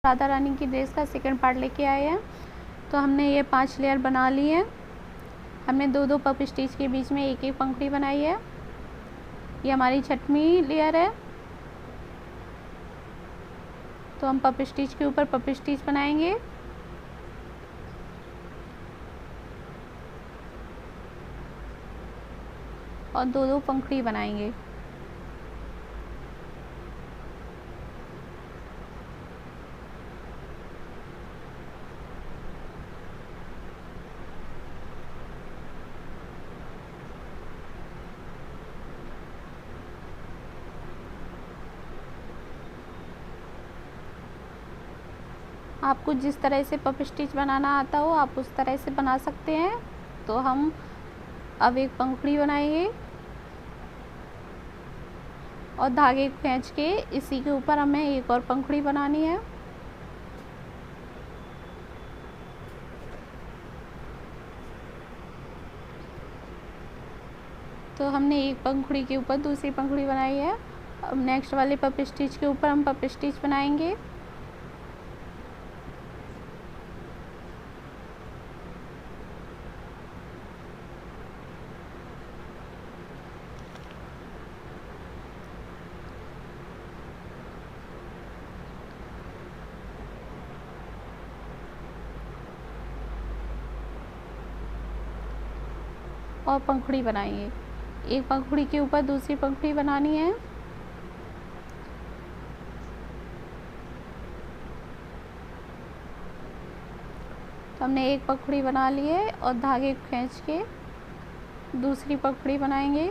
राधा रानी की ड्रेस का second part लेके आए हैं। तो हमने ये 5 लेयर बना ली है। हमने 2-2 पफ स्टिच के बीच में एक-एक पंखुड़ी बनाई है। ये हमारी 6वीं लेयर है। तो हम पफ स्टिच के ऊपर पफ स्टिच बनाएंगे और 2-2 पंखुड़ी बनाएंगे। आपको जिस तरह से पफ स्टिच बनाना आता हो आप उस तरह से बना सकते हैं। तो हम अब एक पंखुड़ी बनाएंगे और धागे खींच के इसी के ऊपर हमें एक और पंखुड़ी बनानी है। तो हमने एक पंखुड़ी के ऊपर दूसरी पंखुड़ी बनाई है। अब नेक्स्ट वाले पफ स्टिच के ऊपर हम पफ स्टिच बनाएंगे। और पंखुड़ी बनाएंगे। एक पंखुड़ी के ऊपर दूसरी पंखुड़ी बनानी है। तो हमने एक पंखुड़ी बना ली है और धागे खींच के दूसरी पंखुड़ी बनाएंगे।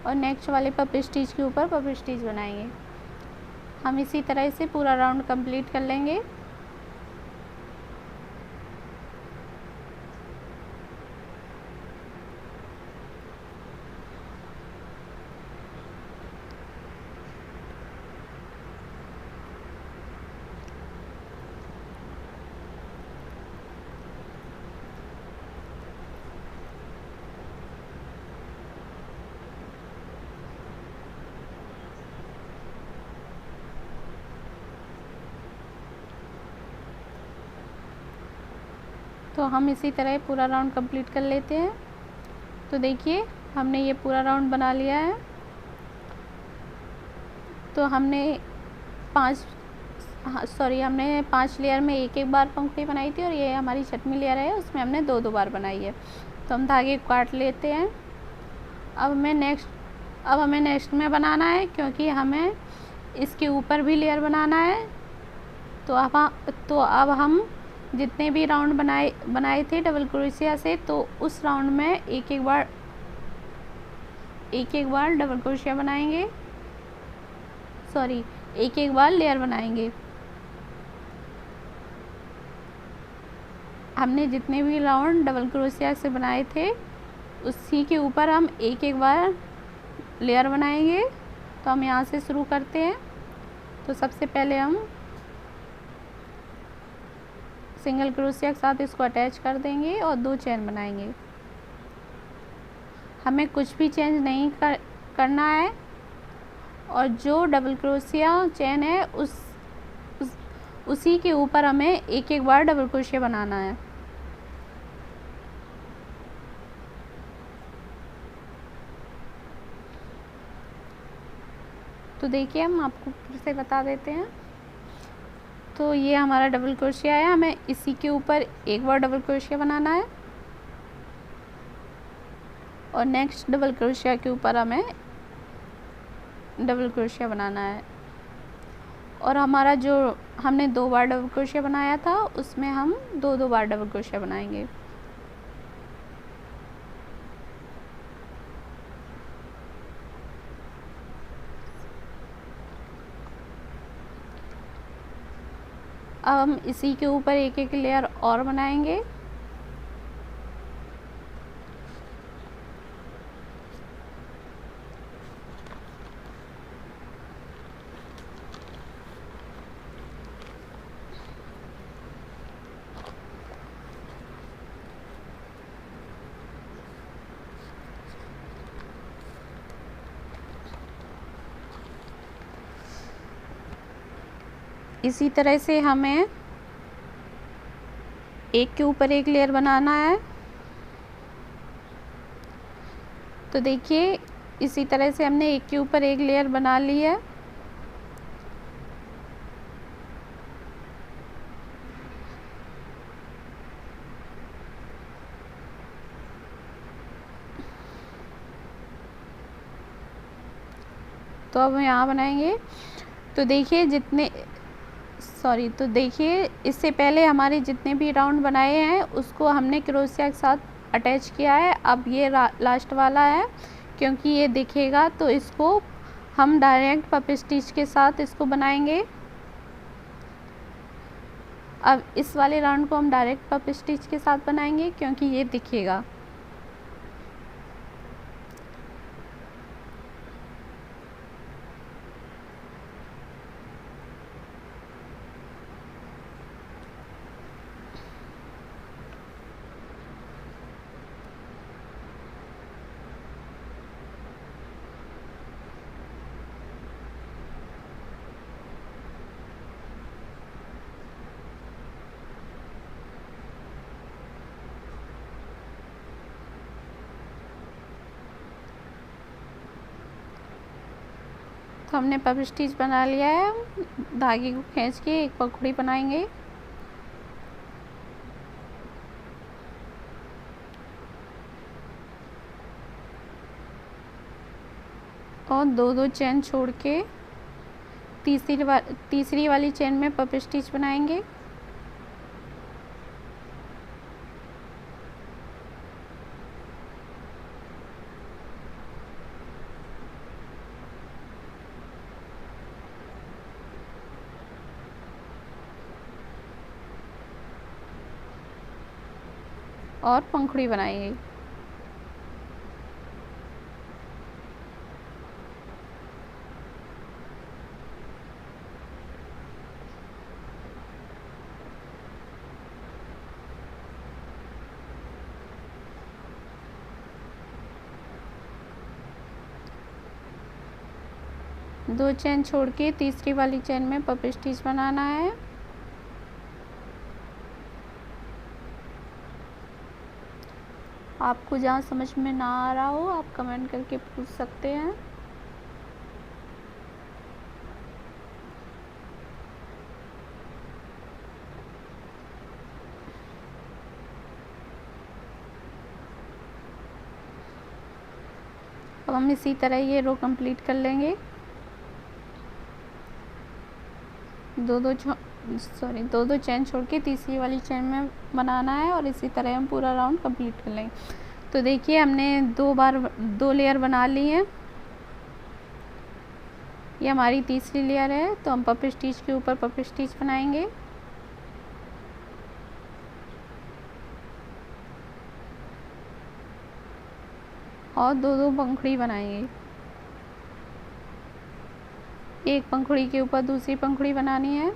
और नेक्स्ट वाले पफ स्टिच के ऊपर पफ स्टिच बनाएंगे। हम इसी तरह से पूरा राउंड कंप्लीट कर लेंगे। तो हम इसी तरह पूरा राउंड कंप्लीट कर लेते हैं। तो देखिए हमने ये पूरा राउंड बना लिया है। तो हमने हमने 5 लेयर में एक-एक बार पंखुड़ी बनाई थी और ये हमारी 6वीं लेयर है, उसमें हमने 2-2 बार बनाई है। तो हम धागे काट लेते हैं। अब हमें नेक्स्ट में बनाना है, क्योंकि हमें इसके ऊपर भी लेयर बनाना है। तो अब हम जितने भी राउंड बनाए थे डबल क्रोशिया से, तो उस राउंड में एक-एक बार डबल क्रोशिया बनाएंगे, एक-एक बार लेयर बनाएंगे। हमने जितने भी राउंड डबल क्रोशिया से बनाए थे उसी के ऊपर हम एक-एक बार लेयर बनाएंगे। तो हम यहाँ से शुरू करते हैं। तो सबसे पहले हम सिंगल क्रोशिया के साथ इसको अटैच कर देंगे और 2 चेन बनाएंगे। हमें कुछ भी चेंज नहीं करना है। और जो डबल क्रोशिया चेन है उसी के ऊपर हमें एक-एक बार डबल क्रोशिया बनाना है। तो देखिए हम आपको फिर से बता देते हैं। तो ये हमारा डबल क्रोशिया है, हमें इसी के ऊपर एक बार डबल क्रोशिया बनाना है और नेक्स्ट डबल क्रोशिया के ऊपर हमें डबल क्रोशिया बनाना है। और हमारा जो हमने 2 बार डबल क्रोशिया बनाया था उसमें हम 2-2 बार डबल क्रोशिया बनाएंगे। अब हम इसी के ऊपर एक-एक लेयर और बनाएंगे। इसी तरह से हमें एक के ऊपर एक लेयर बनाना है। तो देखिए इसी तरह से हमने एक के ऊपर एक लेयर बना ली है। तो अब हम यहाँ बनाएंगे। तो देखिए तो देखिए इससे पहले हमारे जितने भी राउंड बनाए हैं उसको हमने क्रोशिया के साथ अटैच किया है। अब ये लास्ट वाला है, क्योंकि ये दिखेगा तो इसको हम डायरेक्ट पफ स्टिच के साथ इसको बनाएंगे। अब इस वाले राउंड को हम डायरेक्ट पफ स्टिच के साथ बनाएंगे क्योंकि ये दिखेगा। तो हमने पफ स्टिच बना लिया है। धागे को खींच के एक पखुड़ी बनाएंगे। और दो चेन छोड़ के तीसरी वाली चेन में पफ स्टिच बनाएंगे। और पंखुड़ी बनाएंगे। दो चेन छोड़ के तीसरी वाली चेन में पफ स्टिच बनाना है। आपको जहाँ समझ में ना आ रहा हो आप कमेंट करके पूछ सकते हैं। अब हम इसी तरह ये रो कंप्लीट कर लेंगे। दो चेन छोड़ के तीसरी वाली चेन में बनाना है और इसी तरह हम पूरा राउंड कंप्लीट कर लेंगे। तो देखिए हमने दो लेयर बना ली है। ये हमारी तीसरी लेयर है। तो हम पफ स्टिच के ऊपर पफ स्टिच बनाएंगे। और दो पंखुड़ी बनाएंगे। एक पंखुड़ी के ऊपर दूसरी पंखुड़ी बनानी है।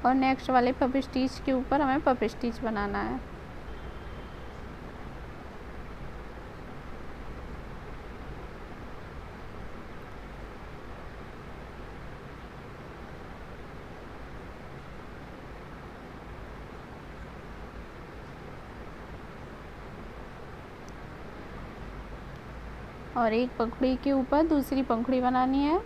और नेक्स्ट वाले पफ स्टिच के ऊपर हमें पफ स्टिच बनाना है। और एक पंखुड़ी के ऊपर दूसरी पंखुड़ी बनानी है।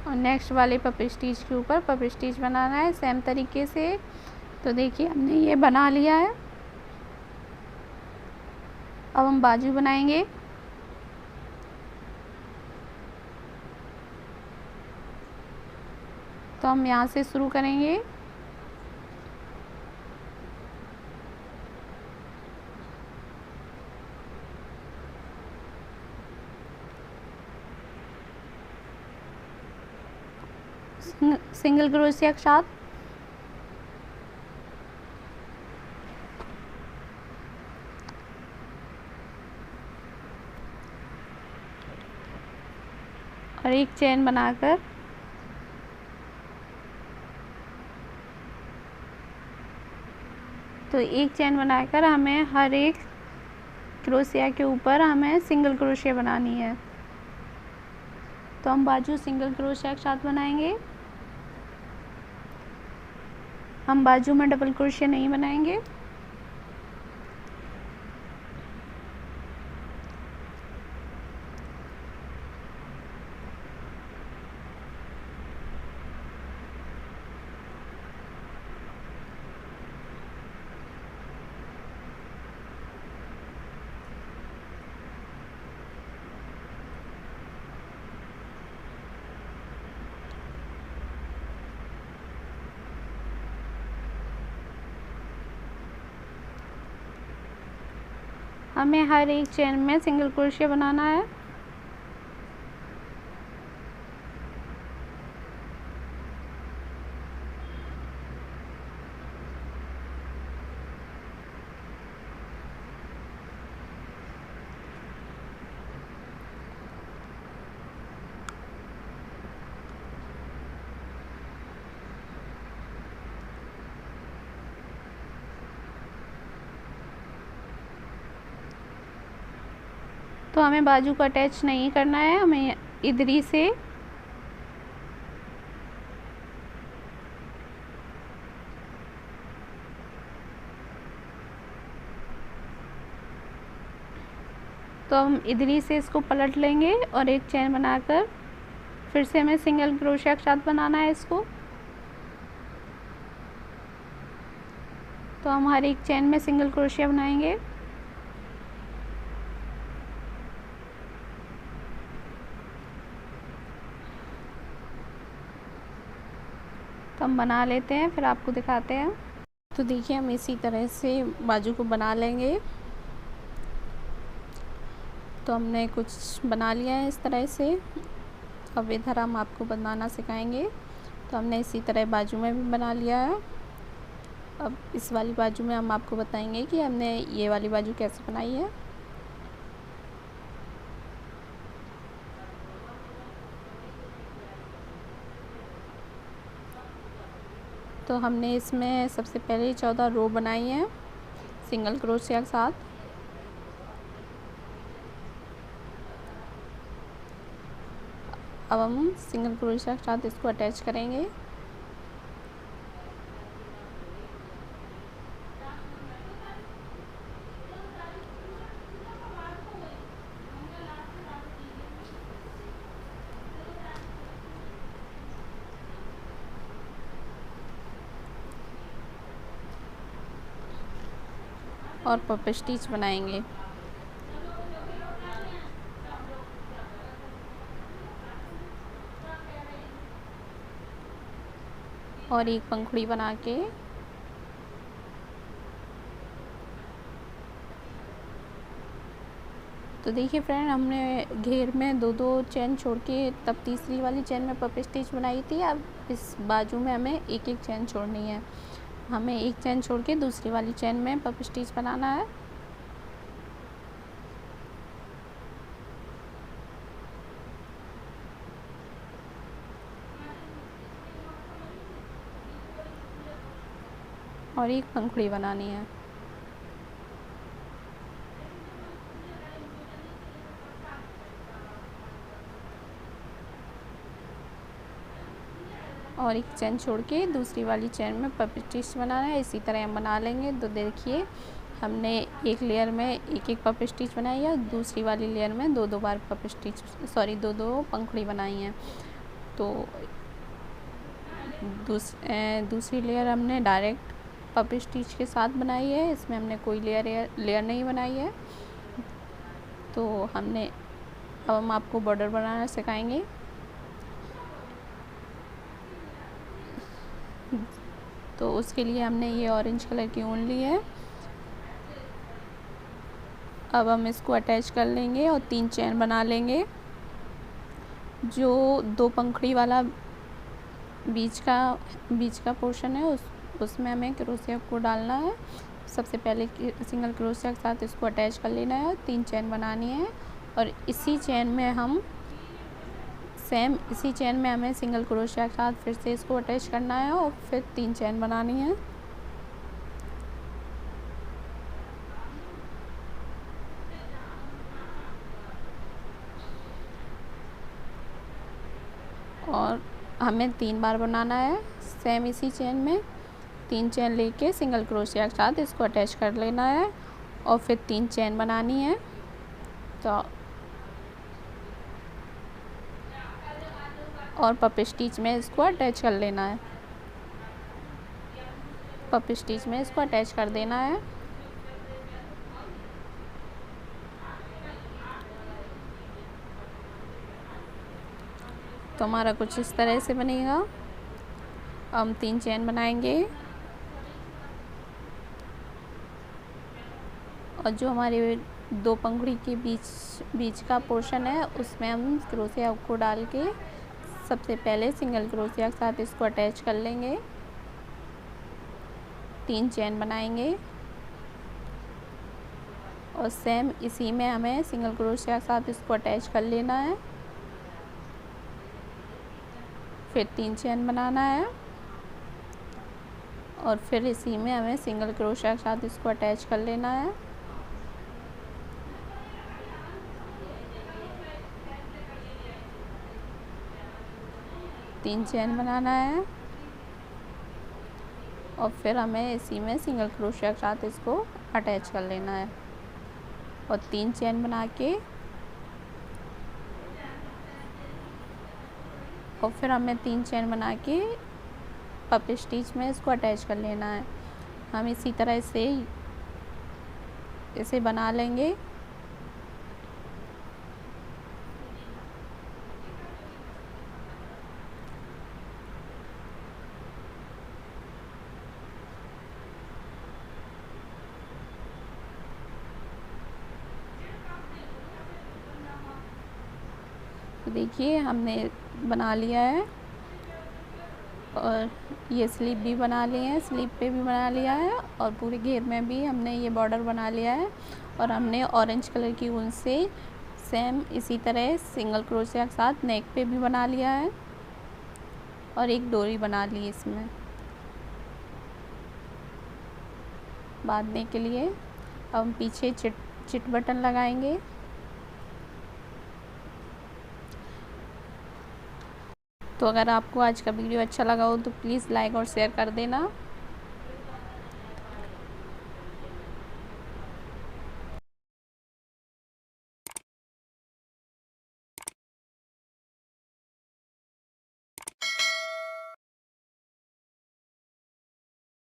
और नेक्स्ट वाले पफ स्टिच के ऊपर पफ स्टिच बनाना है सेम तरीके से। तो देखिए हमने ये बना लिया है। अब हम बाजू बनाएंगे। तो हम यहाँ से शुरू करेंगे। सिंगल क्रोशिया के साथ और एक चेन बनाकर तो एक चेन बनाकर हमें हर एक क्रोशिया के ऊपर हमें सिंगल क्रोशिया बनानी है। तो हम बाजू सिंगल क्रोशिया के साथ बनाएंगे, हम बाजू में डबल क्रोशिया नहीं बनाएंगे। हमें हर एक चेन में सिंगल क्रोशिया बनाना है। तो हमें बाजू को अटैच नहीं करना है, हमें इधरी से तो हम इधरी से इसको पलट लेंगे और एक चेन बनाकर फिर से हमें सिंगल क्रोशिया के साथ बनाना है इसको। तो हम हर एक चेन में सिंगल क्रोशिया बनाएंगे। तो हम बना लेते हैं, फिर आपको दिखाते हैं। तो देखिए हम इसी तरह से बाजू को बना लेंगे। तो हमने कुछ बना लिया है इस तरह से। अब इधर हम आपको बनाना सिखाएंगे। तो हमने इसी तरह बाजू में भी बना लिया है। अब इस वाली बाजू में हम आपको बताएंगे कि हमने ये वाली बाजू कैसे बनाई है। तो हमने इसमें सबसे पहले 14 रो बनाई है सिंगल क्रोशिया के साथ। अब हम सिंगल क्रोशिया के साथ इसको अटैच करेंगे। और पफ स्टिच बनाएंगे। और एक पंखुड़ी बना के तो देखिए फ्रेंड, हमने घेर में दो दो चेन छोड़ के तब तीसरी वाली चेन में पफ स्टिच बनाई थी। अब इस बाजू में हमें एक एक चेन छोड़नी है। हमें एक चेन छोड़ के दूसरी वाली चेन में पफ स्टिच बनाना है। और एक पंखुड़ी बनानी है। और एक चेन छोड़ के दूसरी वाली चेन में पफ स्टिच बनाना है। इसी तरह हम बना लेंगे। तो देखिए हमने एक लेयर में एक एक पफ स्टिच बनाई है, दूसरी वाली लेयर में दो दो बार पफ स्टिच दो दो पंखुड़ी बनाई हैं। तो दूसरी लेयर हमने डायरेक्ट पफ स्टिच के साथ बनाई है, इसमें हमने कोई लेयर नहीं बनाई है। तो अब हम आपको बॉर्डर बनाना सिखाएंगे। तो उसके लिए हमने ये ऑरेंज कलर की ऊन ली है। अब हम इसको अटैच कर लेंगे और 3 चेन बना लेंगे। जो 2 पंखुड़ी वाला बीच का पोर्शन है उसमें हमें क्रोशिया को डालना है। सबसे पहले सिंगल क्रोशिया के साथ इसको अटैच कर लेना है, 3 चेन बनानी है। और इसी चेन में हमें सिंगल क्रोशिया के साथ फिर से इसको अटैच करना है और फिर 3 चेन बनानी है। और हमें 3 बार बनाना है। सेम इसी चेन में 3 चेन लेके सिंगल क्रोशिया के साथ इसको अटैच कर लेना है और फिर 3 चेन बनानी है। तो और पप स्टिच में इसको अटैच कर लेना है, पप स्टिच में इसको अटैच कर देना है। तो हमारा कुछ इस तरह से बनेगा। हम 3 चेन बनाएंगे और जो हमारे 2 पंखुड़ी के बीच का पोर्शन है उसमें हम क्रोशिया को डाल के सबसे पहले सिंगल क्रोशिया के साथ इसको अटैच कर लेंगे। 3 चेन बनाएंगे और सेम इसी में हमें सिंगल क्रोशिया के साथ इसको अटैच कर लेना है। फिर 3 चेन बनाना है और फिर इसी में हमें सिंगल क्रोशिया के साथ इसको अटैच कर लेना है। तीन चेन बनाना है और फिर हमें इसी में सिंगल क्रोशिया के साथ इसको अटैच कर लेना है और 3 चेन बना के और फिर हमें 3 चेन बना के पप स्टिच में इसको अटैच कर लेना है। हम इसी तरह से इसे बना लेंगे। देखिए हमने बना लिया है और ये स्लीव भी बना लिए हैं, स्लीव पे भी बना लिया है और पूरे घेर में भी हमने ये बॉर्डर बना लिया है। और हमने ऑरेंज कलर की ऊन से सेम इसी तरह सिंगल क्रोशिया के साथ नेक पे भी बना लिया है और एक डोरी बना ली इसमें बांधने के लिए। अब हम पीछे चिट बटन लगाएंगे। तो अगर आपको आज का वीडियो अच्छा लगा हो तो प्लीज़ लाइक और शेयर कर देना।